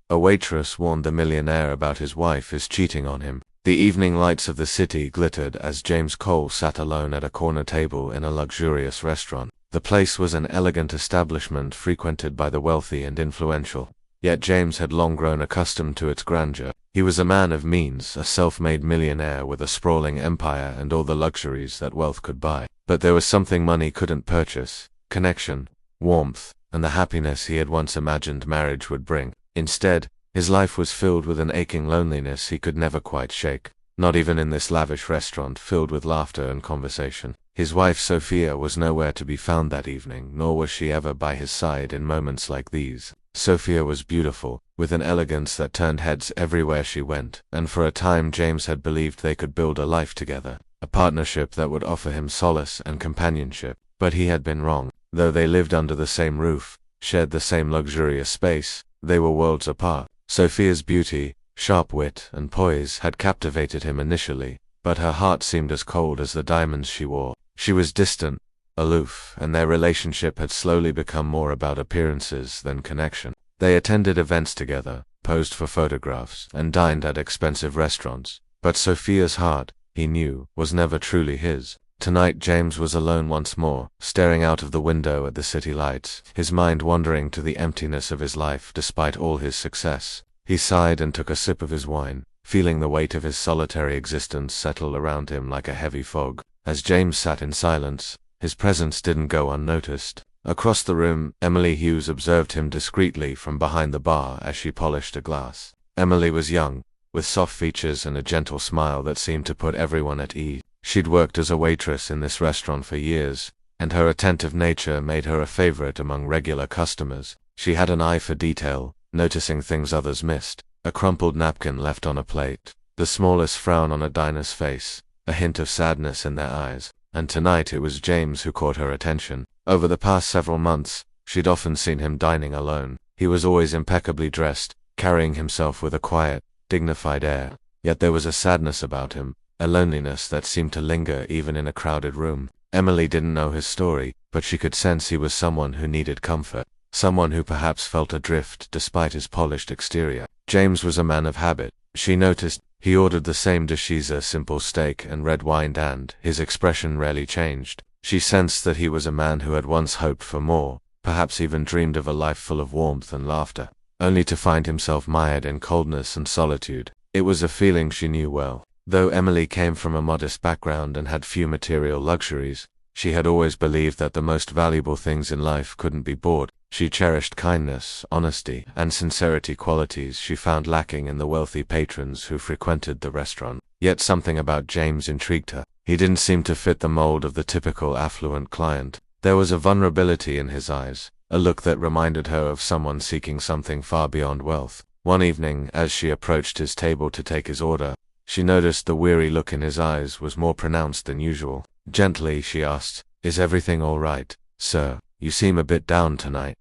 A waitress warned the millionaire about his wife is cheating on him. The evening lights of the city glittered as James Cole sat alone at a corner table in a luxurious restaurant. The place was an elegant establishment frequented by the wealthy and influential. Yet James had long grown accustomed to its grandeur. He was a man of means, a self-made millionaire with a sprawling empire and all the luxuries that wealth could buy. But there was something money couldn't purchase: connection, warmth, and the happiness he had once imagined marriage would bring. Instead, his life was filled with an aching loneliness he could never quite shake, not even in this lavish restaurant filled with laughter and conversation. His wife Sophia was nowhere to be found that evening, nor was she ever by his side in moments like these. Sophia was beautiful, with an elegance that turned heads everywhere she went, and for a time James had believed they could build a life together, a partnership that would offer him solace and companionship. But he had been wrong. Though they lived under the same roof, shared the same luxurious space, they were worlds apart. Sophia's beauty, sharp wit, and poise had captivated him initially, but her heart seemed as cold as the diamonds she wore. She was distant, aloof, and their relationship had slowly become more about appearances than connection. They attended events together, posed for photographs, and dined at expensive restaurants. But Sophia's heart, he knew, was never truly his. Tonight James was alone once more, staring out of the window at the city lights, his mind wandering to the emptiness of his life despite all his success. He sighed and took a sip of his wine, feeling the weight of his solitary existence settle around him like a heavy fog. As James sat in silence, his presence didn't go unnoticed. Across the room, Emily Hughes observed him discreetly from behind the bar as she polished a glass. Emily was young, with soft features and a gentle smile that seemed to put everyone at ease. She'd worked as a waitress in this restaurant for years, and her attentive nature made her a favorite among regular customers. She had an eye for detail, noticing things others missed: a crumpled napkin left on a plate, the smallest frown on a diner's face, a hint of sadness in their eyes. And tonight it was James who caught her attention. Over the past several months, she'd often seen him dining alone. He was always impeccably dressed, carrying himself with a quiet, dignified air. Yet there was a sadness about him, a loneliness that seemed to linger even in a crowded room. Emily didn't know his story, but she could sense he was someone who needed comfort, someone who perhaps felt adrift despite his polished exterior. James was a man of habit. She noticed he ordered the same dishes: a simple steak and red wine, and his expression rarely changed. She sensed that he was a man who had once hoped for more, perhaps even dreamed of a life full of warmth and laughter, only to find himself mired in coldness and solitude. It was a feeling she knew well. Though Emily came from a modest background and had few material luxuries, she had always believed that the most valuable things in life couldn't be bought. She cherished kindness, honesty, and sincerity, qualities she found lacking in the wealthy patrons who frequented the restaurant. Yet something about James intrigued her. He didn't seem to fit the mold of the typical affluent client. There was a vulnerability in his eyes, a look that reminded her of someone seeking something far beyond wealth. One evening, as she approached his table to take his order, she noticed the weary look in his eyes was more pronounced than usual. Gently, she asked, "Is everything all right, sir? You seem a bit down tonight."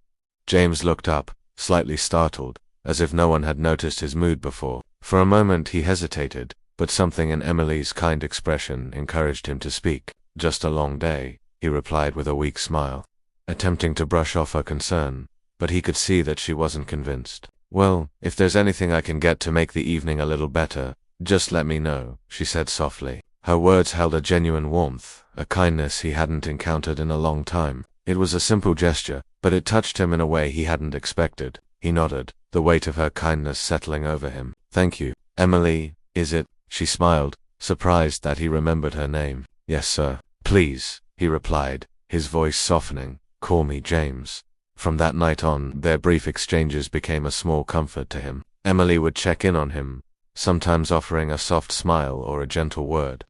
James looked up, slightly startled, as if no one had noticed his mood before. For a moment he hesitated, but something in Emily's kind expression encouraged him to speak. "Just a long day," he replied with a weak smile, attempting to brush off her concern, but he could see that she wasn't convinced. "Well, if there's anything I can get to make the evening a little better, just let me know," she said softly. Her words held a genuine warmth, a kindness he hadn't encountered in a long time. It was a simple gesture, but it touched him in a way he hadn't expected. He nodded, the weight of her kindness settling over him. "Thank you. Emily, is it?" She smiled, surprised that he remembered her name. "Yes, sir." "Please," he replied, his voice softening, "call me James." From that night on, their brief exchanges became a small comfort to him. Emily would check in on him, sometimes offering a soft smile or a gentle word.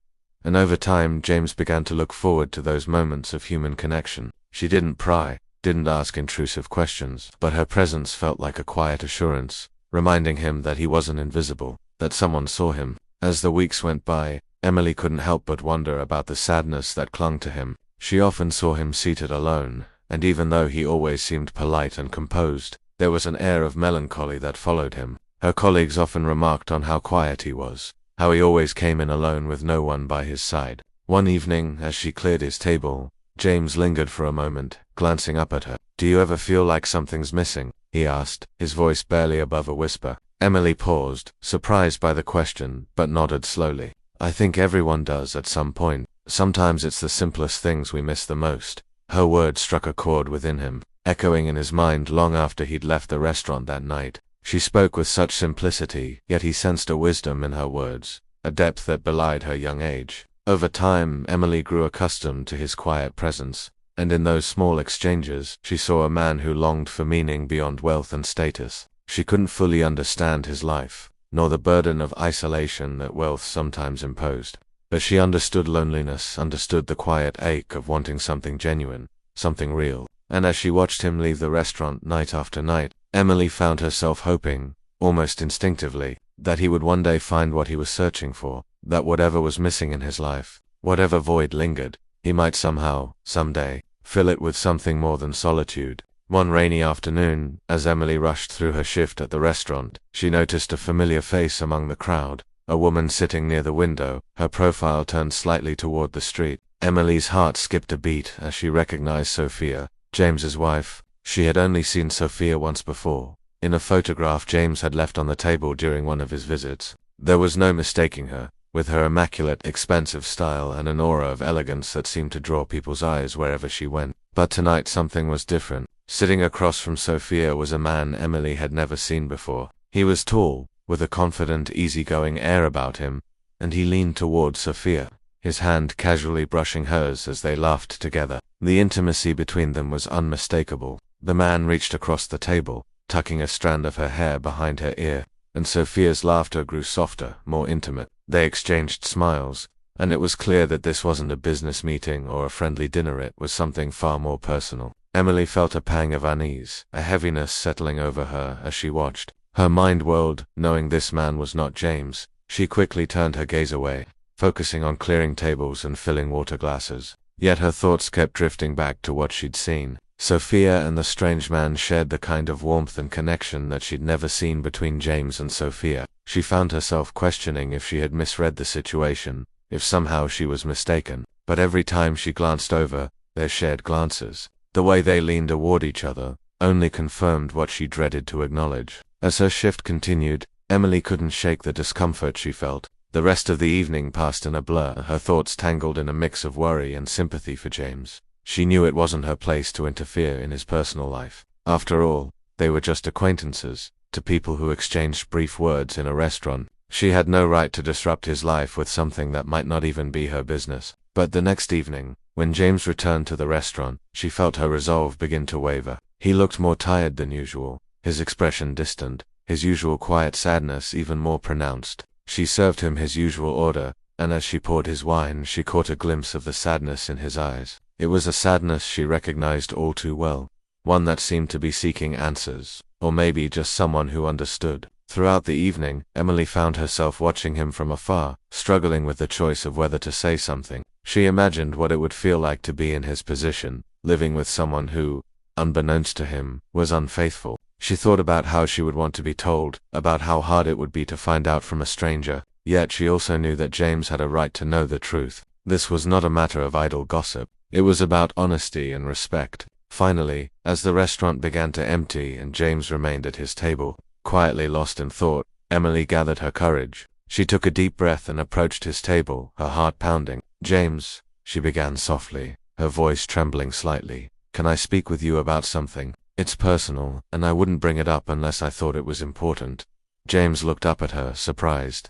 And over time, James began to look forward to those moments of human connection. She didn't pry, didn't ask intrusive questions, but her presence felt like a quiet assurance, reminding him that he wasn't invisible, that someone saw him. As the weeks went by, Emily couldn't help but wonder about the sadness that clung to him. She often saw him seated alone, and even though he always seemed polite and composed, there was an air of melancholy that followed him. Her colleagues often remarked on how quiet he was, how he always came in alone with no one by his side. One evening, as she cleared his table, James lingered for a moment, glancing up at her. "Do you ever feel like something's missing?" he asked, his voice barely above a whisper. Emily paused, surprised by the question, but nodded slowly. I think everyone does at some point. Sometimes it's the simplest things we miss the most. Her words struck a chord within him, echoing in his mind long after he'd left the restaurant that night. She spoke with such simplicity, yet he sensed a wisdom in her words, a depth that belied her young age. Over time, Emily grew accustomed to his quiet presence, and in those small exchanges, she saw a man who longed for meaning beyond wealth and status. She couldn't fully understand his life, nor the burden of isolation that wealth sometimes imposed. But she understood loneliness, understood the quiet ache of wanting something genuine, something real. And as she watched him leave the restaurant night after night, Emily found herself hoping, almost instinctively, that he would one day find what he was searching for, that whatever was missing in his life, whatever void lingered, he might somehow, someday, fill it with something more than solitude. One rainy afternoon, as Emily rushed through her shift at the restaurant, she noticed a familiar face among the crowd, a woman sitting near the window, her profile turned slightly toward the street. Emily's heart skipped a beat as she recognized Sophia, James's wife. She had only seen Sophia once before, in a photograph James had left on the table during one of his visits. There was no mistaking her, with her immaculate, expensive style and an aura of elegance that seemed to draw people's eyes wherever she went. But tonight something was different. Sitting across from Sophia was a man Emily had never seen before. He was tall, with a confident, easygoing air about him, and he leaned toward Sophia, his hand casually brushing hers as they laughed together. The intimacy between them was unmistakable. The man reached across the table, tucking a strand of her hair behind her ear, and Sophia's laughter grew softer, more intimate. They exchanged smiles, and it was clear that this wasn't a business meeting or a friendly dinner, it was something far more personal. Emily felt a pang of unease, a heaviness settling over her as she watched. Her mind whirled, knowing this man was not James. She quickly turned her gaze away, focusing on clearing tables and filling water glasses. Yet her thoughts kept drifting back to what she'd seen. Sophia and the strange man shared the kind of warmth and connection that she'd never seen between James and Sophia. She found herself questioning if she had misread the situation, if somehow she was mistaken. But every time she glanced over their shared glances, the way they leaned toward each other, only confirmed what she dreaded to acknowledge. As her shift continued, Emily couldn't shake the discomfort she felt. The rest of the evening passed in a blur, her thoughts tangled in a mix of worry and sympathy for James. She knew it wasn't her place to interfere in his personal life. After all, they were just acquaintances, to people who exchanged brief words in a restaurant. She had no right to disrupt his life with something that might not even be her business. But the next evening, when James returned to the restaurant, she felt her resolve begin to waver. He looked more tired than usual, his expression distant, his usual quiet sadness even more pronounced. She served him his usual order, and as she poured his wine, she caught a glimpse of the sadness in his eyes. It was a sadness she recognized all too well, one that seemed to be seeking answers, or maybe just someone who understood. Throughout the evening, Emily found herself watching him from afar, struggling with the choice of whether to say something. She imagined what it would feel like to be in his position, living with someone who, unbeknownst to him, was unfaithful. She thought about how she would want to be told, about how hard it would be to find out from a stranger, yet she also knew that James had a right to know the truth. This was not a matter of idle gossip. It was about honesty and respect. Finally, as the restaurant began to empty and James remained at his table, quietly lost in thought, Emily gathered her courage. She took a deep breath and approached his table, her heart pounding. "James," she began softly, her voice trembling slightly, "can I speak with you about something? It's personal, and I wouldn't bring it up unless I thought it was important." James looked up at her, surprised.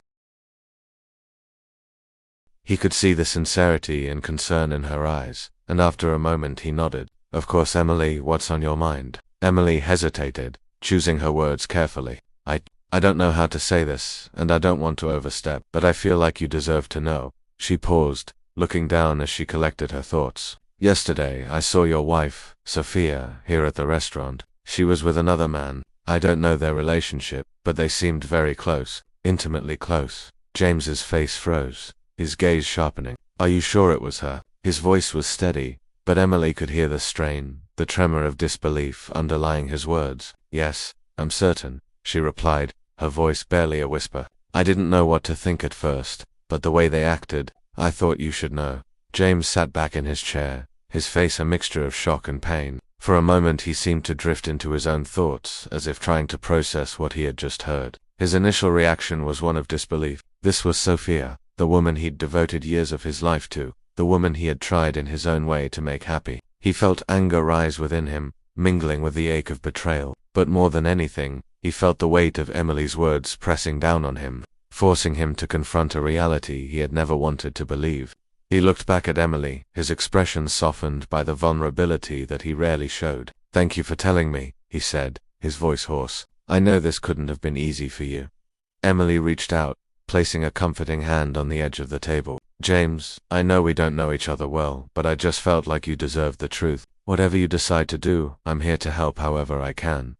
He could see the sincerity and concern in her eyes, and after a moment he nodded. "Of course, Emily, what's on your mind?" Emily hesitated, choosing her words carefully. I don't know how to say this, and I don't want to overstep, but I feel like you deserve to know." She paused, looking down as she collected her thoughts. "Yesterday, I saw your wife, Sophia, here at the restaurant. She was with another man. I don't know their relationship, but they seemed very close, intimately close." James's face froze, his gaze sharpening. "Are you sure it was her?" His voice was steady, but Emily could hear the strain, the tremor of disbelief underlying his words. "Yes, I'm certain," she replied, her voice barely a whisper. "I didn't know what to think at first, but the way they acted, I thought you should know." James sat back in his chair, his face a mixture of shock and pain. For a moment he seemed to drift into his own thoughts, as if trying to process what he had just heard. His initial reaction was one of disbelief. This was Sophia, the woman he'd devoted years of his life to, the woman he had tried in his own way to make happy. He felt anger rise within him, mingling with the ache of betrayal. But more than anything, he felt the weight of Emily's words pressing down on him, forcing him to confront a reality he had never wanted to believe. He looked back at Emily, his expression softened by the vulnerability that he rarely showed. "Thank you for telling me," he said, his voice hoarse. "I know this couldn't have been easy for you." Emily reached out, placing a comforting hand on the edge of the table. "James, I know we don't know each other well, but I just felt like you deserved the truth. Whatever you decide to do, I'm here to help however I can."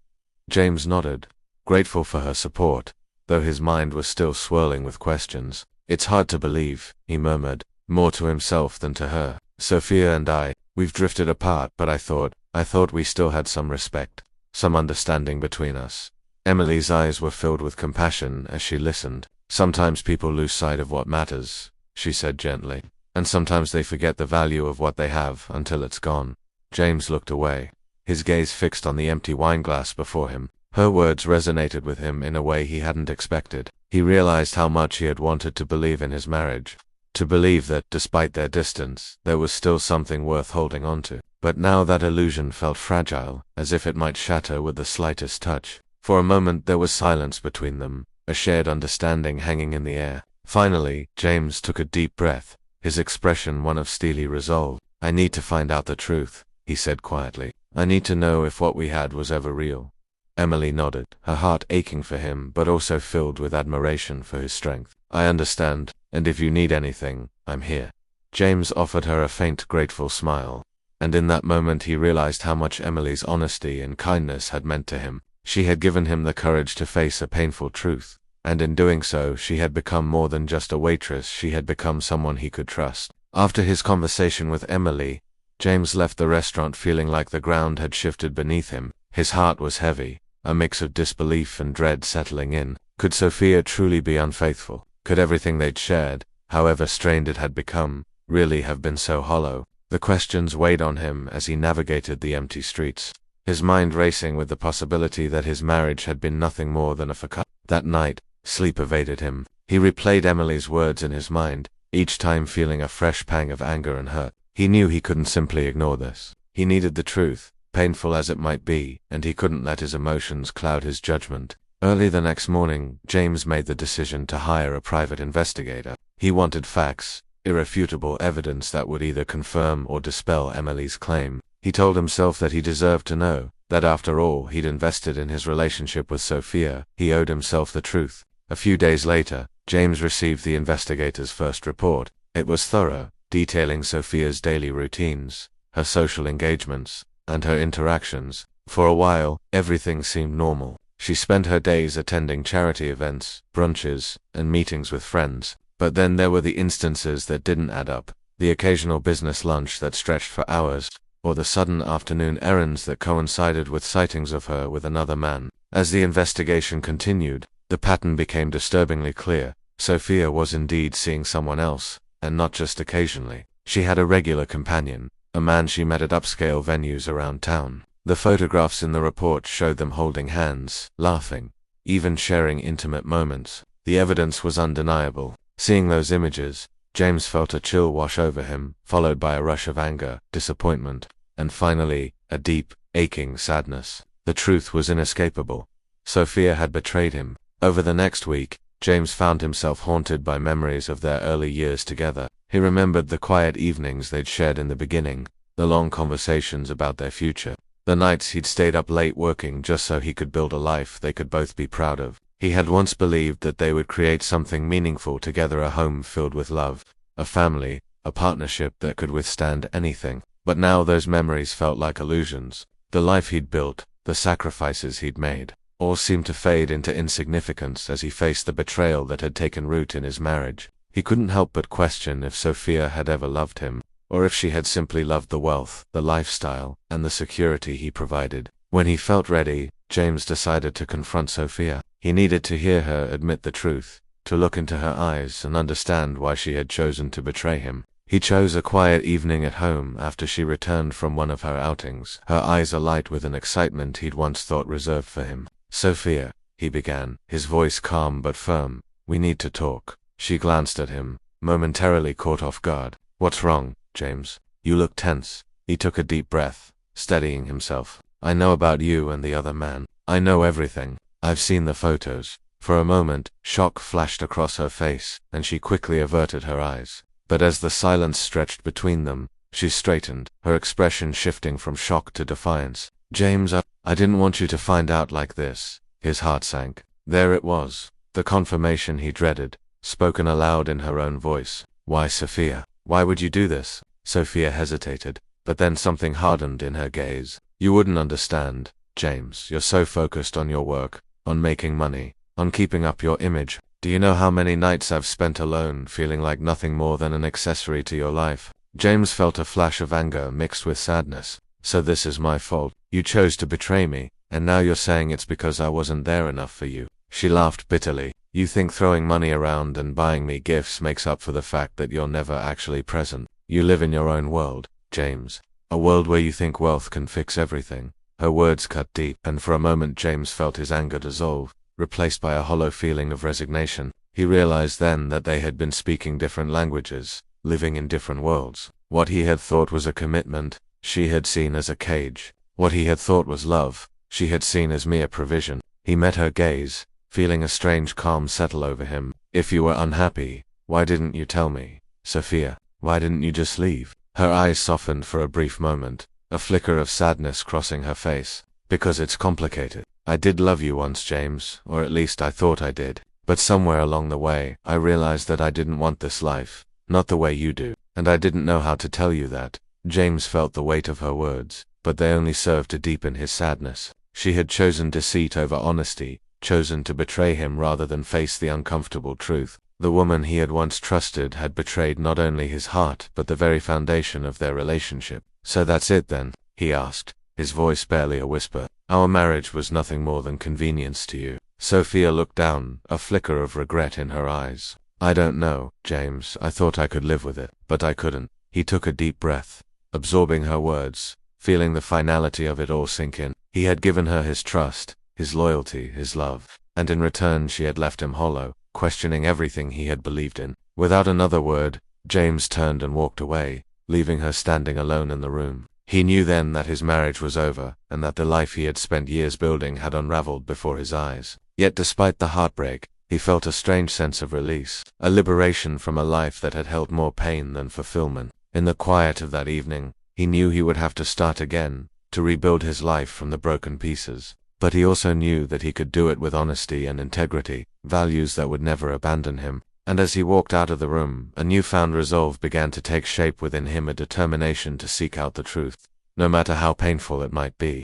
James nodded, grateful for her support, though his mind was still swirling with questions. "It's hard to believe," he murmured, more to himself than to her. "Sophia and we've drifted apart, but I thought we still had some respect, some understanding between us." Emily's eyes were filled with compassion as she listened. "Sometimes people lose sight of what matters," she said gently, "and sometimes they forget the value of what they have until it's gone." James looked away, his gaze fixed on the empty wineglass before him. Her words resonated with him in a way he hadn't expected. He realized how much he had wanted to believe in his marriage, to believe that, despite their distance, there was still something worth holding on to. But now that illusion felt fragile, as if it might shatter with the slightest touch. For a moment there was silence between them, a shared understanding hanging in the air. Finally, James took a deep breath, his expression one of steely resolve. "I need to find out the truth," he said quietly. "I need to know if what we had was ever real." Emily nodded, her heart aching for him but also filled with admiration for his strength. "I understand, and if you need anything, I'm here." James offered her a faint, grateful smile, and in that moment he realized how much Emily's honesty and kindness had meant to him. She had given him the courage to face a painful truth, and in doing so she had become more than just a waitress. She had become someone he could trust. After his conversation with Emily, James left the restaurant feeling like the ground had shifted beneath him. His heart was heavy, a mix of disbelief and dread settling in. Could Sophia truly be unfaithful? Could everything they'd shared, however strained it had become, really have been so hollow? The questions weighed on him as he navigated the empty streets, his mind racing with the possibility that his marriage had been nothing more than a facade. That night, sleep evaded him. He replayed Emily's words in his mind, each time feeling a fresh pang of anger and hurt. He knew he couldn't simply ignore this. He needed the truth, painful as it might be, and he couldn't let his emotions cloud his judgment. Early the next morning, James made the decision to hire a private investigator. He wanted facts, irrefutable evidence that would either confirm or dispel Emily's claim. He told himself that he deserved to know, that after all he'd invested in his relationship with Sophia, he owed himself the truth. A few days later, James received the investigator's first report. It was thorough, detailing Sophia's daily routines, her social engagements, and her interactions. For a while, everything seemed normal. She spent her days attending charity events, brunches, and meetings with friends. But then there were the instances that didn't add up, the occasional business lunch that stretched for hours, or the sudden afternoon errands that coincided with sightings of her with another man. As the investigation continued, the pattern became disturbingly clear. Sophia was indeed seeing someone else, and not just occasionally. She had a regular companion, a man she met at upscale venues around town. The photographs in the report showed them holding hands, laughing, even sharing intimate moments. The evidence was undeniable. Seeing those images, James felt a chill wash over him, followed by a rush of anger, disappointment, and finally, a deep, aching sadness. The truth was inescapable. Sophia had betrayed him. Over the next week, James found himself haunted by memories of their early years together. He remembered the quiet evenings they'd shared in the beginning, the long conversations about their future, the nights he'd stayed up late working just so he could build a life they could both be proud of. He had once believed that they would create something meaningful together, a home filled with love, a family, a partnership that could withstand anything. But now those memories felt like illusions. The life he'd built, the sacrifices he'd made, all seemed to fade into insignificance as he faced the betrayal that had taken root in his marriage. He couldn't help but question if Sophia had ever loved him, or if she had simply loved the wealth, the lifestyle, and the security he provided. When he felt ready, James decided to confront Sophia. He needed to hear her admit the truth, to look into her eyes and understand why she had chosen to betray him. He chose a quiet evening at home after she returned from one of her outings, her eyes alight with an excitement he'd once thought reserved for him. "Sophia," he began, his voice calm but firm, "we need to talk." She glanced at him, momentarily caught off guard. "What's wrong, James? You look tense." He took a deep breath, steadying himself. "I know about you and the other man. I know everything. I've seen the photos." For a moment, shock flashed across her face, and she quickly averted her eyes. But as the silence stretched between them, she straightened, her expression shifting from shock to defiance. "James, I didn't want you to find out like this." His heart sank. There it was, the confirmation he dreaded, spoken aloud in her own voice. "Why, Sophia? Why would you do this?" Sophia hesitated, but then something hardened in her gaze. "You wouldn't understand, James. You're so focused on your work, on making money, on keeping up your image. Do you know how many nights I've spent alone, feeling like nothing more than an accessory to your life?" James felt a flash of anger mixed with sadness. "So this is my fault. You chose to betray me, and now you're saying it's because I wasn't there enough for you." She laughed bitterly. "You think throwing money around and buying me gifts makes up for the fact that you're never actually present. You live in your own world, James. A world where you think wealth can fix everything." Her words cut deep, and for a moment James felt his anger dissolve, replaced by a hollow feeling of resignation. He realized then that they had been speaking different languages, living in different worlds. What he had thought was a commitment, she had seen as a cage. What he had thought was love, she had seen as mere provision. He met her gaze, feeling a strange calm settle over him. "If you were unhappy, why didn't you tell me? Sophia, why didn't you just leave?" Her eyes softened for a brief moment, a flicker of sadness crossing her face. "Because it's complicated. I did love you once, James, or at least I thought I did. But somewhere along the way, I realized that I didn't want this life, not the way you do, and I didn't know how to tell you that." James felt the weight of her words, but they only served to deepen his sadness. She had chosen deceit over honesty, chosen to betray him rather than face the uncomfortable truth. The woman he had once trusted had betrayed not only his heart but the very foundation of their relationship. "So that's it then?" he asked, his voice barely a whisper. "Our marriage was nothing more than convenience to you." Sophia looked down, a flicker of regret in her eyes. "I don't know, James. I thought I could live with it, but I couldn't." He took a deep breath, absorbing her words, feeling the finality of it all sink in. He had given her his trust, his loyalty, his love, and in return she had left him hollow, questioning everything he had believed in. Without another word, James turned and walked away, leaving her standing alone in the room. He knew then that his marriage was over, and that the life he had spent years building had unraveled before his eyes. Yet despite the heartbreak, he felt a strange sense of release, a liberation from a life that had held more pain than fulfillment. In the quiet of that evening, he knew he would have to start again, to rebuild his life from the broken pieces. But he also knew that he could do it with honesty and integrity, values that would never abandon him. And as he walked out of the room, a newfound resolve began to take shape within him, a determination to seek out the truth, no matter how painful it might be.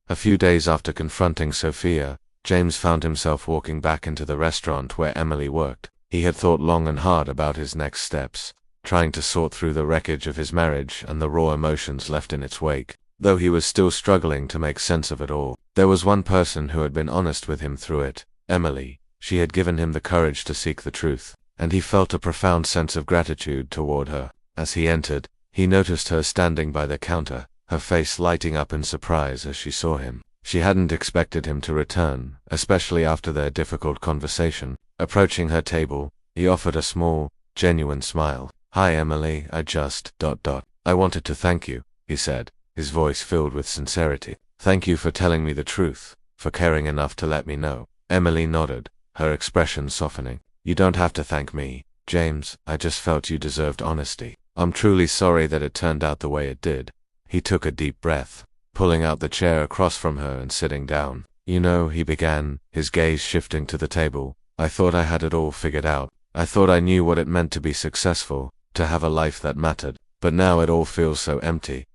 A few days after confronting Sophia, James found himself walking back into the restaurant where Emily worked. He had thought long and hard about his next steps, trying to sort through the wreckage of his marriage and the raw emotions left in its wake. Though he was still struggling to make sense of it all, there was one person who had been honest with him through it, Emily. She had given him the courage to seek the truth, and he felt a profound sense of gratitude toward her. As he entered, he noticed her standing by the counter, her face lighting up in surprise as she saw him. She hadn't expected him to return, especially after their difficult conversation. Approaching her table, he offered a small, genuine smile. "Hi Emily, I wanted to thank you," he said, his voice filled with sincerity. "Thank you for telling me the truth, for caring enough to let me know." Emily nodded, her expression softening. "You don't have to thank me, James. I just felt you deserved honesty. I'm truly sorry that it turned out the way it did." He took a deep breath, pulling out the chair across from her and sitting down. "You know," he began, his gaze shifting to the table, "I thought I had it all figured out. I thought I knew what it meant to be successful, to have a life that mattered. But now it all feels so empty."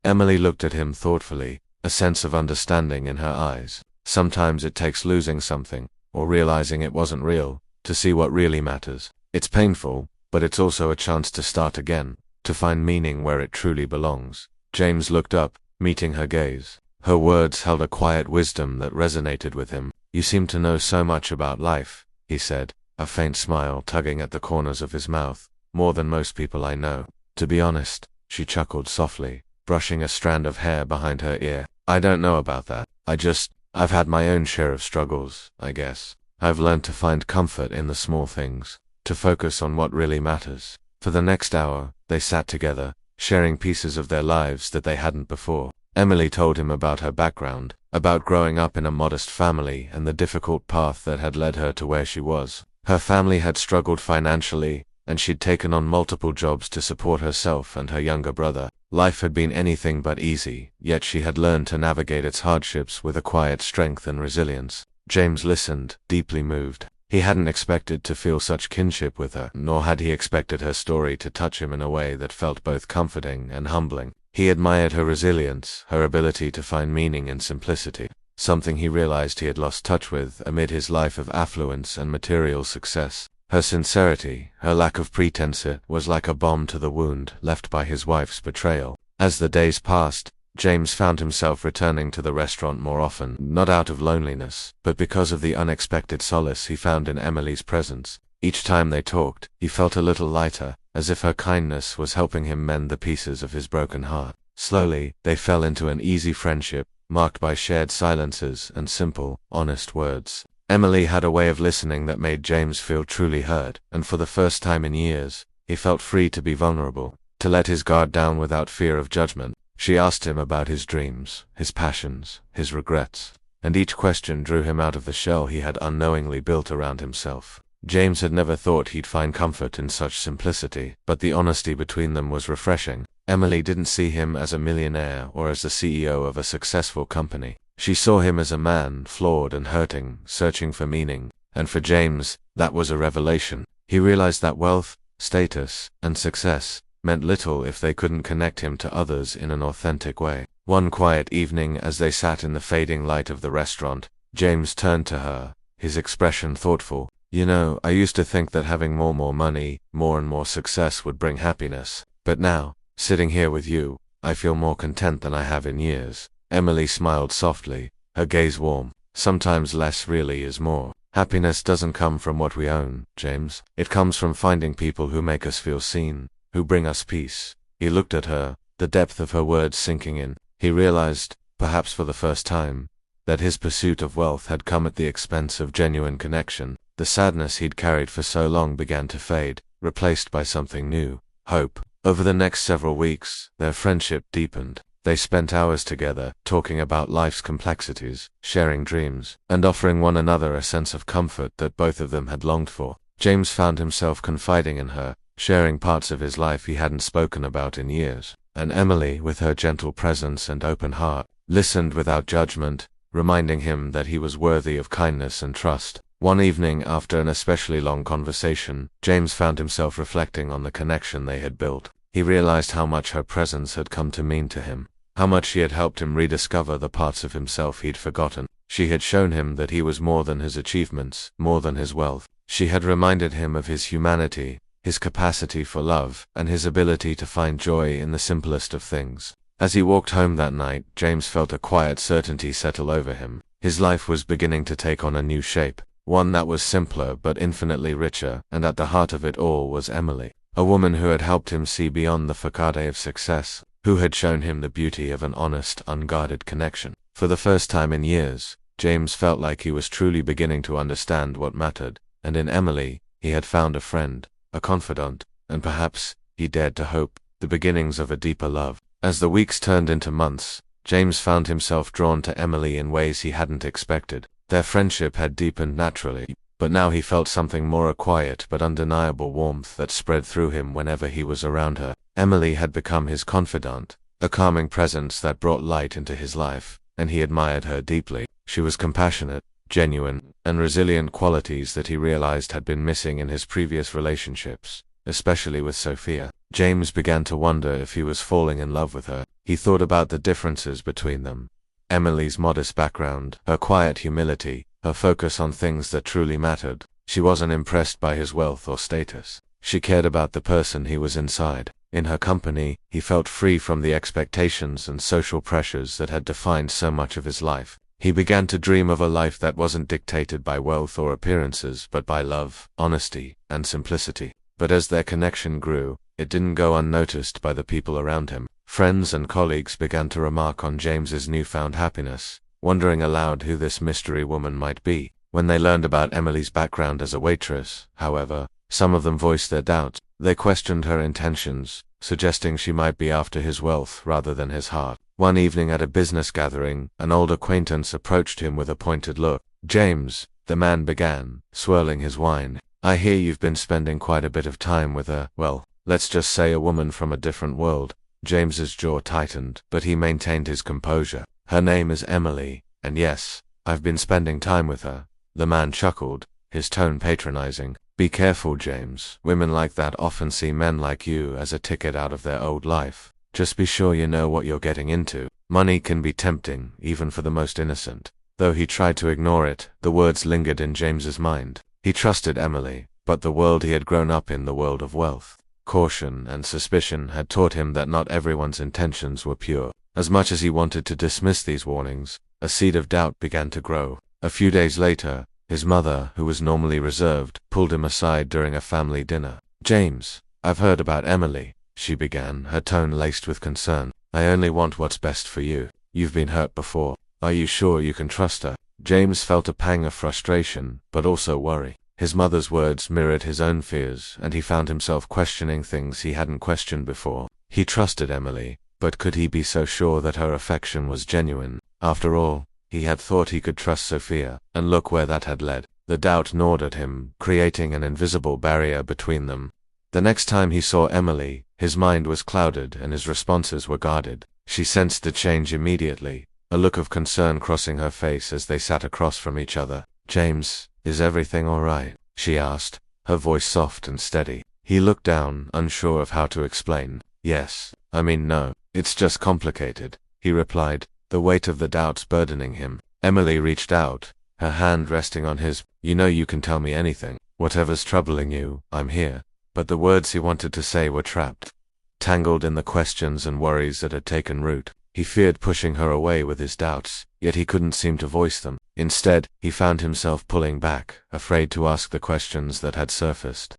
Emily looked at him thoughtfully, a sense of understanding in her eyes. "Sometimes it takes losing something, or realizing it wasn't real, to see what really matters. It's painful, but it's also a chance to start again, to find meaning where it truly belongs." James looked up, meeting her gaze. Her words held a quiet wisdom that resonated with him. "You seem to know so much about life," he said, a faint smile tugging at the corners of his mouth. "More than most people I know. To be honest," she chuckled softly, brushing a strand of hair behind her ear. "I don't know about that. I've had my own share of struggles, I guess. I've learned to find comfort in the small things, to focus on what really matters." For the next hour, they sat together, sharing pieces of their lives that they hadn't before. Emily told him about her background, about growing up in a modest family and the difficult path that had led her to where she was. Her family had struggled financially, and she'd taken on multiple jobs to support herself and her younger brother. Life had been anything but easy, yet she had learned to navigate its hardships with a quiet strength and resilience. James listened, deeply moved. He hadn't expected to feel such kinship with her, nor had he expected her story to touch him in a way that felt both comforting and humbling. He admired her resilience, her ability to find meaning in simplicity, something he realized he had lost touch with amid his life of affluence and material success. Her sincerity, her lack of pretense, it was like a balm to the wound left by his wife's betrayal. As the days passed, James found himself returning to the restaurant more often, not out of loneliness, but because of the unexpected solace he found in Emily's presence. Each time they talked, he felt a little lighter, as if her kindness was helping him mend the pieces of his broken heart. Slowly, they fell into an easy friendship, marked by shared silences and simple, honest words. Emily had a way of listening that made James feel truly heard, and for the first time in years, he felt free to be vulnerable, to let his guard down without fear of judgment. She asked him about his dreams, his passions, his regrets, and each question drew him out of the shell he had unknowingly built around himself. James had never thought he'd find comfort in such simplicity, but the honesty between them was refreshing. Emily didn't see him as a millionaire or as the CEO of a successful company. She saw him as a man, flawed and hurting, searching for meaning, and for James, that was a revelation. He realized that wealth, status, and success meant little if they couldn't connect him to others in an authentic way. One quiet evening, as they sat in the fading light of the restaurant, James turned to her, his expression thoughtful. "You know, I used to think that having more money, more and more success would bring happiness. But now, sitting here with you, I feel more content than I have in years." Emily smiled softly, her gaze warm. "Sometimes less really is more. Happiness doesn't come from what we own, James. It comes from finding people who make us feel seen, who bring us peace." He looked at her, the depth of her words sinking in. He realized, perhaps for the first time, that his pursuit of wealth had come at the expense of genuine connection. The sadness he'd carried for so long began to fade, replaced by something new, hope. Over the next several weeks, their friendship deepened. They spent hours together, talking about life's complexities, sharing dreams, and offering one another a sense of comfort that both of them had longed for. James found himself confiding in her, sharing parts of his life he hadn't spoken about in years. And Emily, with her gentle presence and open heart, listened without judgment, reminding him that he was worthy of kindness and trust. One evening, after an especially long conversation, James found himself reflecting on the connection they had built. He realized how much her presence had come to mean to him, how much she had helped him rediscover the parts of himself he'd forgotten. She had shown him that he was more than his achievements, more than his wealth. She had reminded him of his humanity, his capacity for love, and his ability to find joy in the simplest of things. As he walked home that night, James felt a quiet certainty settle over him. His life was beginning to take on a new shape, one that was simpler but infinitely richer, and at the heart of it all was Emily, a woman who had helped him see beyond the facade of success, who had shown him the beauty of an honest, unguarded connection. For the first time in years, James felt like he was truly beginning to understand what mattered, and in Emily, he had found a friend, a confidant, and perhaps, he dared to hope, the beginnings of a deeper love. As the weeks turned into months, James found himself drawn to Emily in ways he hadn't expected. Their friendship had deepened naturally, but now he felt something more, a quiet but undeniable warmth that spread through him whenever he was around her. Emily had become his confidant, a calming presence that brought light into his life, and he admired her deeply. She was compassionate, genuine, and resilient, qualities that he realized had been missing in his previous relationships, especially with Sophia. James began to wonder if he was falling in love with her. He thought about the differences between them. Emily's modest background, her quiet humility, her focus on things that truly mattered. She wasn't impressed by his wealth or status. She cared about the person he was inside. In her company, he felt free from the expectations and social pressures that had defined so much of his life. He began to dream of a life that wasn't dictated by wealth or appearances, but by love, honesty, and simplicity. But as their connection grew, it didn't go unnoticed by the people around him. Friends and colleagues began to remark on James's newfound happiness, wondering aloud who this mystery woman might be. When they learned about Emily's background as a waitress, however, some of them voiced their doubts. They questioned her intentions, suggesting she might be after his wealth rather than his heart. One evening at a business gathering, an old acquaintance approached him with a pointed look. "James," the man began, swirling his wine, "I hear you've been spending quite a bit of time with well, let's just say a woman from a different world." James's jaw tightened, but he maintained his composure. "Her name is Emily, and yes, I've been spending time with her." The man chuckled, his tone patronizing. "Be careful, James. Women like that often see men like you as a ticket out of their old life. Just be sure you know what you're getting into. Money can be tempting, even for the most innocent." Though he tried to ignore it, the words lingered in James's mind. He trusted Emily, but the world he had grown up in, the world of wealth, caution, and suspicion, had taught him that not everyone's intentions were pure. As much as he wanted to dismiss these warnings, a seed of doubt began to grow. A few days later, his mother, who was normally reserved, pulled him aside during a family dinner. "James, I've heard about Emily," she began, her tone laced with concern. "I only want what's best for you. You've been hurt before. Are you sure you can trust her?" James felt a pang of frustration, but also worry. His mother's words mirrored his own fears, and he found himself questioning things he hadn't questioned before. He trusted Emily, but could he be so sure that her affection was genuine? After all, he had thought he could trust Sophia, and look where that had led. The doubt gnawed at him, creating an invisible barrier between them. The next time he saw Emily, his mind was clouded and his responses were guarded. She sensed the change immediately, a look of concern crossing her face as they sat across from each other. "James, is everything all right?" she asked, her voice soft and steady. He looked down, unsure of how to explain. "Yes, I mean no, it's just complicated," he replied, the weight of the doubts burdening him. Emily reached out, her hand resting on his. "You know you can tell me anything. Whatever's troubling you, I'm here." But the words he wanted to say were trapped, tangled in the questions and worries that had taken root. He feared pushing her away with his doubts, yet he couldn't seem to voice them. Instead, he found himself pulling back, afraid to ask the questions that had surfaced.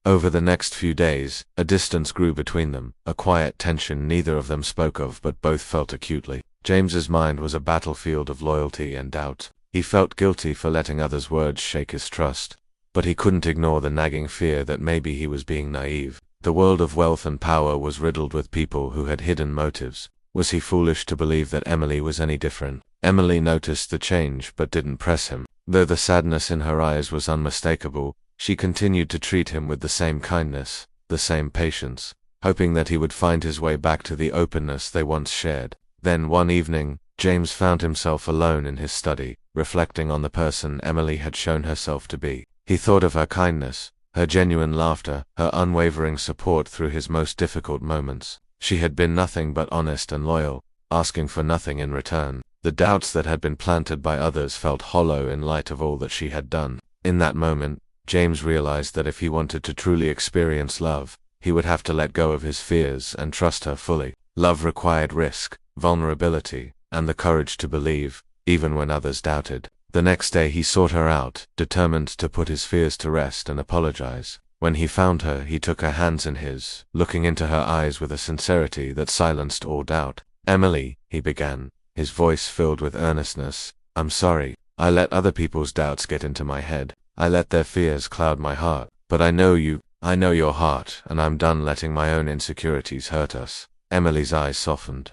Over the next few days, a distance grew between them, a quiet tension neither of them spoke of but both felt acutely. James's mind was a battlefield of loyalty and doubt. He felt guilty for letting others' words shake his trust, but he couldn't ignore the nagging fear that maybe he was being naive. The world of wealth and power was riddled with people who had hidden motives. Was he foolish to believe that Emily was any different? Emily noticed the change but didn't press him. Though the sadness in her eyes was unmistakable, she continued to treat him with the same kindness, the same patience, hoping that he would find his way back to the openness they once shared. Then one evening, James found himself alone in his study, reflecting on the person Emily had shown herself to be. He thought of her kindness, her genuine laughter, her unwavering support through his most difficult moments. She had been nothing but honest and loyal, asking for nothing in return. The doubts that had been planted by others felt hollow in light of all that she had done. In that moment, James realized that if he wanted to truly experience love, he would have to let go of his fears and trust her fully. Love required risk, vulnerability, and the courage to believe, even when others doubted. The next day he sought her out, determined to put his fears to rest and apologize. When he found her, he took her hands in his, looking into her eyes with a sincerity that silenced all doubt. "Emily," he began, his voice filled with earnestness, "I'm sorry. I let other people's doubts get into my head. I let their fears cloud my heart. But I know you, I know your heart, and I'm done letting my own insecurities hurt us." Emily's eyes softened,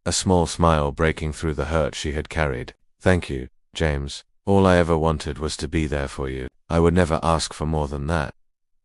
a small smile breaking through the hurt she had carried. "Thank you, James. All I ever wanted was to be there for you. I would never ask for more than that."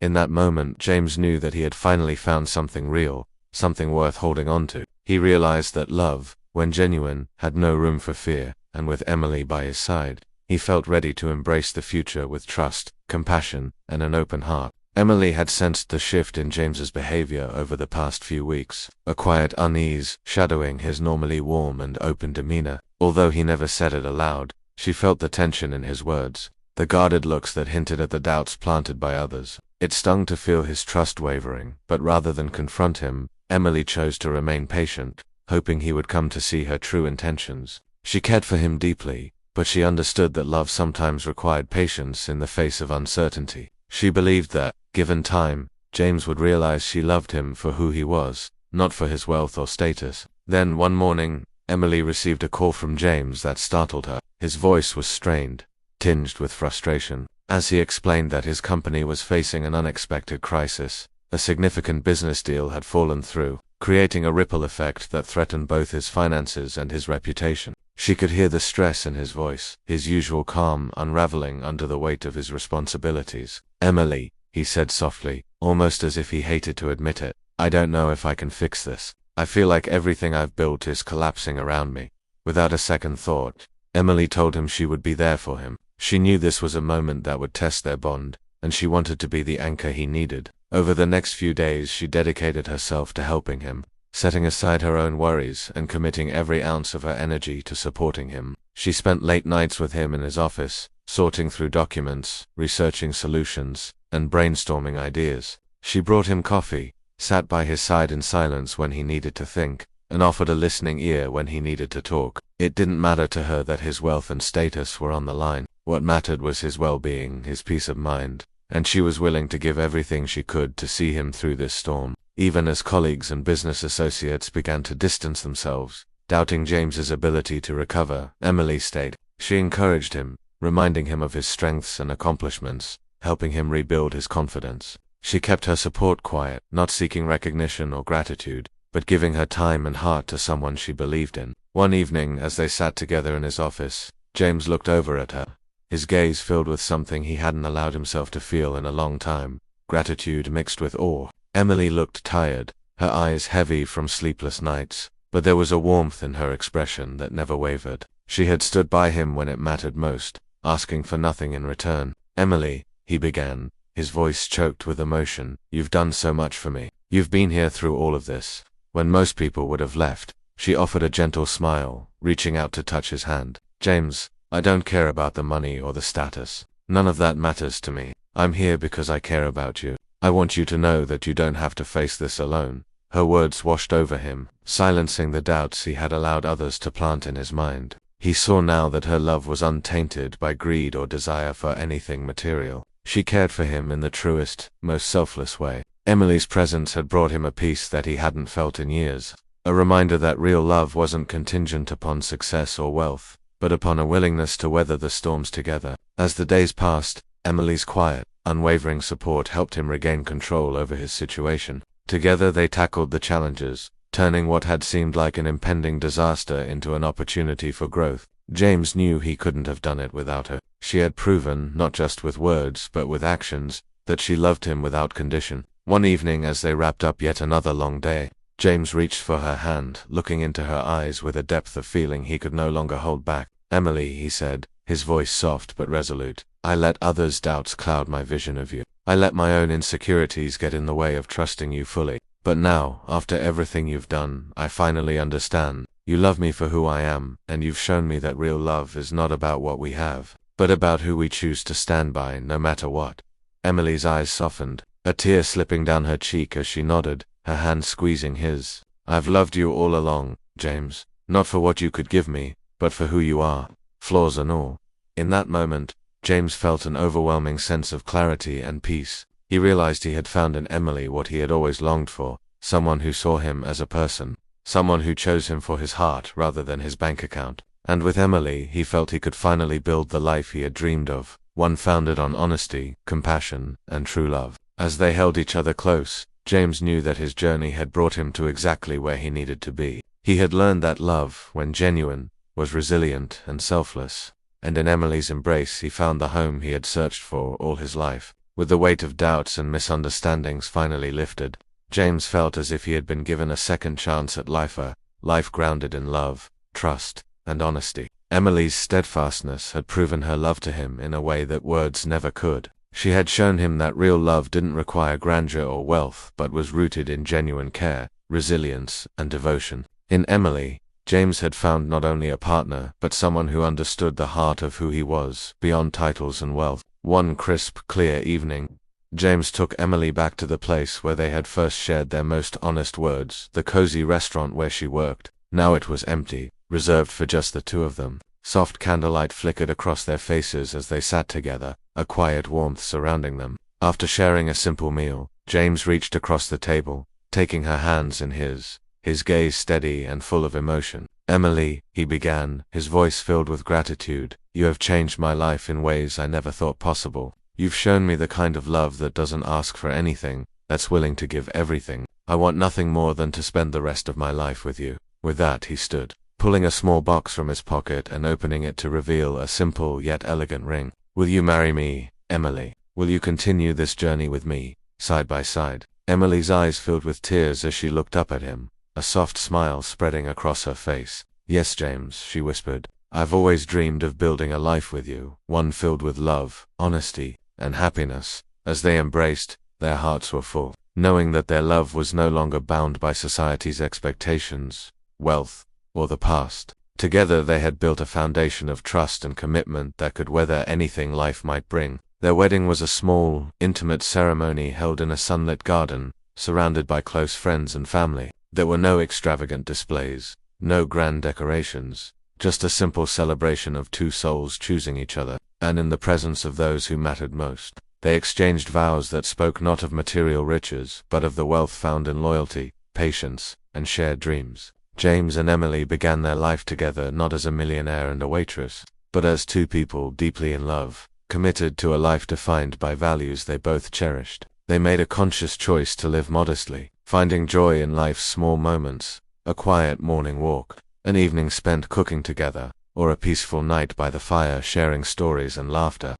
In that moment, James knew that he had finally found something real, something worth holding on to. He realized that love, when genuine, had no room for fear, and with Emily by his side, he felt ready to embrace the future with trust, compassion, and an open heart. Emily had sensed the shift in James's behavior over the past few weeks, a quiet unease shadowing his normally warm and open demeanor. Although he never said it aloud, she felt the tension in his words, the guarded looks that hinted at the doubts planted by others. It stung to feel his trust wavering, but rather than confront him, Emily chose to remain patient, hoping he would come to see her true intentions. She cared for him deeply, but she understood that love sometimes required patience in the face of uncertainty. She believed that, given time, James would realize she loved him for who he was, not for his wealth or status. Then, one morning, Emily received a call from James that startled her. His voice was strained, tinged with frustration, as he explained that his company was facing an unexpected crisis. A significant business deal had fallen through, creating a ripple effect that threatened both his finances and his reputation. She could hear the stress in his voice, his usual calm unraveling under the weight of his responsibilities. "Emily," he said softly, almost as if he hated to admit it, "I don't know if I can fix this. I feel like everything I've built is collapsing around me." Without a second thought, Emily told him she would be there for him. She knew this was a moment that would test their bond, and she wanted to be the anchor he needed. Over the next few days, she dedicated herself to helping him, setting aside her own worries and committing every ounce of her energy to supporting him. She spent late nights with him in his office, sorting through documents, researching solutions, and brainstorming ideas. She brought him coffee, sat by his side in silence when he needed to think, and offered a listening ear when he needed to talk. It didn't matter to her that his wealth and status were on the line. What mattered was his well-being, his peace of mind, and she was willing to give everything she could to see him through this storm. Even as colleagues and business associates began to distance themselves, doubting James's ability to recover, Emily stayed. She encouraged him, reminding him of his strengths and accomplishments, helping him rebuild his confidence. She kept her support quiet, not seeking recognition or gratitude, but giving her time and heart to someone she believed in. One evening, as they sat together in his office, James looked over at her, his gaze filled with something he hadn't allowed himself to feel in a long time, gratitude mixed with awe. Emily looked tired, her eyes heavy from sleepless nights, but there was a warmth in her expression that never wavered. She had stood by him when it mattered most, asking for nothing in return. "Emily," he began, his voice choked with emotion, "you've done so much for me. You've been here through all of this, when most people would have left." She offered a gentle smile, reaching out to touch his hand. "James, I don't care about the money or the status. None of that matters to me. I'm here because I care about you. I want you to know that you don't have to face this alone." Her words washed over him, silencing the doubts he had allowed others to plant in his mind. He saw now that her love was untainted by greed or desire for anything material. She cared for him in the truest, most selfless way. Emily's presence had brought him a peace that he hadn't felt in years, a reminder that real love wasn't contingent upon success or wealth, but upon a willingness to weather the storms together. As the days passed, Emily's quiet, unwavering support helped him regain control over his situation. Together they tackled the challenges, turning what had seemed like an impending disaster into an opportunity for growth. James knew he couldn't have done it without her. She had proven, not just with words but with actions, that she loved him without condition. One evening, as they wrapped up yet another long day, James reached for her hand, looking into her eyes with a depth of feeling he could no longer hold back. "Emily," he said, his voice soft but resolute, "I let others' doubts cloud my vision of you. I let my own insecurities get in the way of trusting you fully. But now, after everything you've done, I finally understand. You love me for who I am, and you've shown me that real love is not about what we have, but about who we choose to stand by, no matter what." Emily's eyes softened, a tear slipping down her cheek as she nodded, her hand squeezing his. "I've loved you all along, James, not for what you could give me, but for who you are, flaws and all." In that moment, James felt an overwhelming sense of clarity and peace. He realized he had found in Emily what he had always longed for, someone who saw him as a person, someone who chose him for his heart rather than his bank account. And with Emily, he felt he could finally build the life he had dreamed of, one founded on honesty, compassion, and true love. As they held each other close, James knew that his journey had brought him to exactly where he needed to be. He had learned that love, when genuine, was resilient and selfless, and in Emily's embrace he found the home he had searched for all his life. With the weight of doubts and misunderstandings finally lifted, James felt as if he had been given a second chance at life, a life grounded in love, trust, and honesty. Emily's steadfastness had proven her love to him in a way that words never could. She had shown him that real love didn't require grandeur or wealth, but was rooted in genuine care, resilience, and devotion. In Emily, James had found not only a partner, but someone who understood the heart of who he was, beyond titles and wealth. One crisp, clear evening, James took Emily back to the place where they had first shared their most honest words, the cozy restaurant where she worked. Now it was empty, reserved for just the two of them. Soft candlelight flickered across their faces as they sat together, a quiet warmth surrounding them. After sharing a simple meal, James reached across the table, taking her hands in his gaze steady and full of emotion. "Emily," he began, his voice filled with gratitude, "you have changed my life in ways I never thought possible. You've shown me the kind of love that doesn't ask for anything, that's willing to give everything. I want nothing more than to spend the rest of my life with you." With that he stood, pulling a small box from his pocket and opening it to reveal a simple yet elegant ring. "Will you marry me, Emily? Will you continue this journey with me, side by side?" Emily's eyes filled with tears as she looked up at him, a soft smile spreading across her face. "Yes, James," she whispered. "I've always dreamed of building a life with you, one filled with love, honesty, and happiness." As they embraced, their hearts were full, knowing that their love was no longer bound by society's expectations, wealth, or the past. Together they had built a foundation of trust and commitment that could weather anything life might bring. Their wedding was a small, intimate ceremony held in a sunlit garden, surrounded by close friends and family. There were no extravagant displays, no grand decorations, just a simple celebration of two souls choosing each other, and in the presence of those who mattered most. They exchanged vows that spoke not of material riches, but of the wealth found in loyalty, patience, and shared dreams. James and Emily began their life together not as a millionaire and a waitress, but as two people deeply in love, committed to a life defined by values they both cherished. They made a conscious choice to live modestly, finding joy in life's small moments, a quiet morning walk, an evening spent cooking together, or a peaceful night by the fire sharing stories and laughter.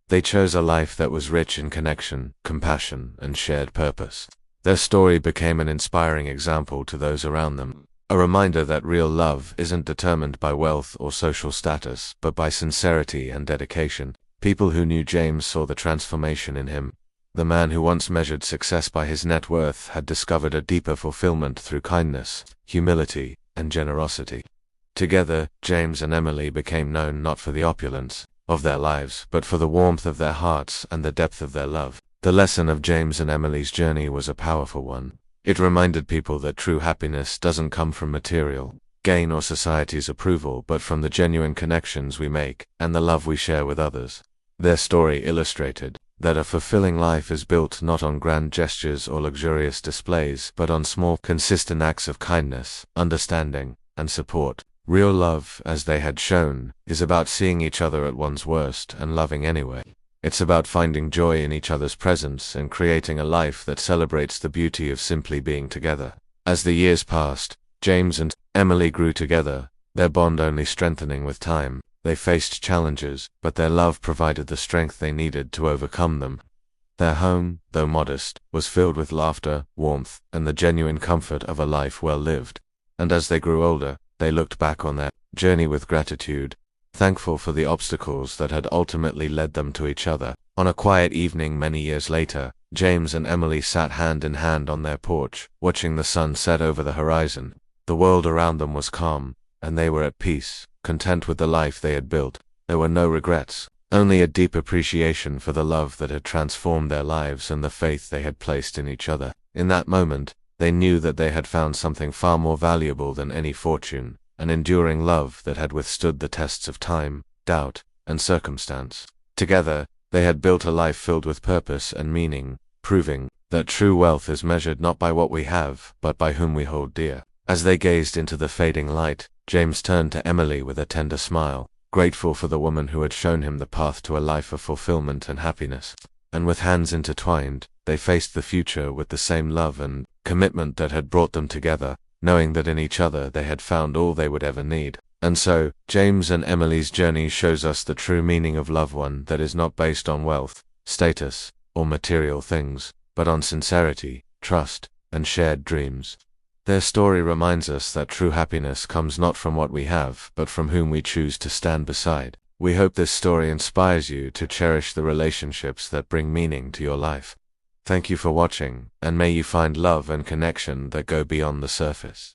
They chose a life that was rich in connection, compassion, and shared purpose. Their story became an inspiring example to those around them, a reminder that real love isn't determined by wealth or social status, but by sincerity and dedication. People who knew James saw the transformation in him. The man who once measured success by his net worth had discovered a deeper fulfillment through kindness, humility, and generosity. Together, James and Emily became known not for the opulence of their lives, but for the warmth of their hearts and the depth of their love. The lesson of James and Emily's journey was a powerful one. It reminded people that true happiness doesn't come from material gain or society's approval, but from the genuine connections we make and the love we share with others. Their story illustrated that a fulfilling life is built not on grand gestures or luxurious displays, but on small, consistent acts of kindness, understanding, and support. Real love, as they had shown, is about seeing each other at one's worst and loving anyway. It's about finding joy in each other's presence and creating a life that celebrates the beauty of simply being together. As the years passed, James and Emily grew together, their bond only strengthening with time. They faced challenges, but their love provided the strength they needed to overcome them. Their home, though modest, was filled with laughter, warmth, and the genuine comfort of a life well lived. And as they grew older, they looked back on their journey with gratitude, thankful for the obstacles that had ultimately led them to each other. On a quiet evening many years later, James and Emily sat hand in hand on their porch, watching the sun set over the horizon. The world around them was calm, and they were at peace, content with the life they had built. There were no regrets, only a deep appreciation for the love that had transformed their lives and the faith they had placed in each other. In that moment, they knew that they had found something far more valuable than any fortune, an enduring love that had withstood the tests of time, doubt, and circumstance. Together, they had built a life filled with purpose and meaning, proving that true wealth is measured not by what we have, but by whom we hold dear. As they gazed into the fading light, James turned to Emily with a tender smile, grateful for the woman who had shown him the path to a life of fulfillment and happiness. And with hands intertwined, they faced the future with the same love and commitment that had brought them together, knowing that in each other they had found all they would ever need. And so, James and Emily's journey shows us the true meaning of love, one that is not based on wealth, status, or material things, but on sincerity, trust, and shared dreams. Their story reminds us that true happiness comes not from what we have, but from whom we choose to stand beside. We hope this story inspires you to cherish the relationships that bring meaning to your life. Thank you for watching, and may you find love and connection that go beyond the surface.